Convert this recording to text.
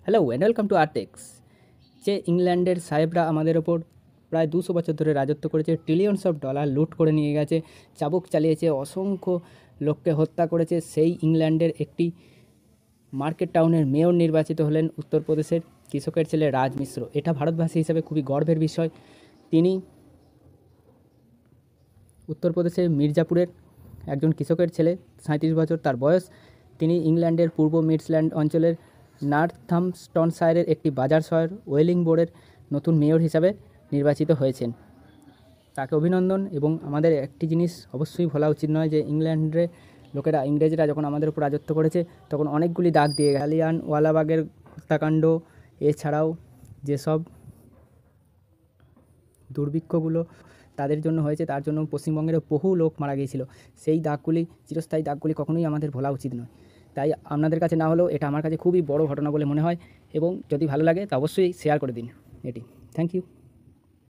Hello and welcome to Artex. যে ইংল্যান্ডের সাহেবরা আমাদের ওপর প্রায় 200 বছর ধরে রাজত্ব করেছে, ট্রিলিয়নস অফ ডলার লুট করে নিয়ে গেছে, চাবুক চালিয়েছে, অসংখ্য লোককে হত্যা করেছে, সেই ইংল্যান্ডের একটি মার্কেট টাউনের মেয়র নির্বাচিত হলেন উত্তরপ্রদেশের কৃষকের ছেলে রাজ মিশ্র। এটা ভারতবাসী হিসাবে খুবই গর্বের বিষয়। তিনি উত্তরপ্রদেশের মির্জাপুরের একজন কৃষকের ছেলে, 37 বছর তার বয়স। তিনি ইংল্যান্ডের পূর্ব মিডল্যান্ড অঞ্চলের নর্থাম্পটনশায়ারের একটি বাজার শহর ওয়েলিংবোর্ডের নতুন মেয়র হিসাবে নির্বাচিত হয়েছেন। তাকে অভিনন্দন। এবং আমাদের একটি জিনিস অবশ্যই ভোলা উচিত নয় যে ইংল্যান্ডে ইংরেজরা যখন আমাদের উপর রাজত্ব করেছে তখন অনেকগুলি দাগ দিয়ে গেছে। জালিয়ানওয়ালাবাগের হত্যাকাণ্ড, এছাড়াও যেসব দুর্ভিক্ষগুলো তাদের জন্য হয়েছে, তার জন্য পশ্চিমবঙ্গের বহু লোক মারা গিয়েছিল। সেই দাগগুলি, চিরস্থায়ী দাগগুলি কখনোই আমাদের ভোলা উচিত নয়। তাই আপনাদের কাছে না হলেও এটা আমার কাছে খুবই বড় ঘটনা বলে মনে হয়। এবং যদি ভালো লাগে তা অবশ্যই শেয়ার করে দিন এটি। Thank you.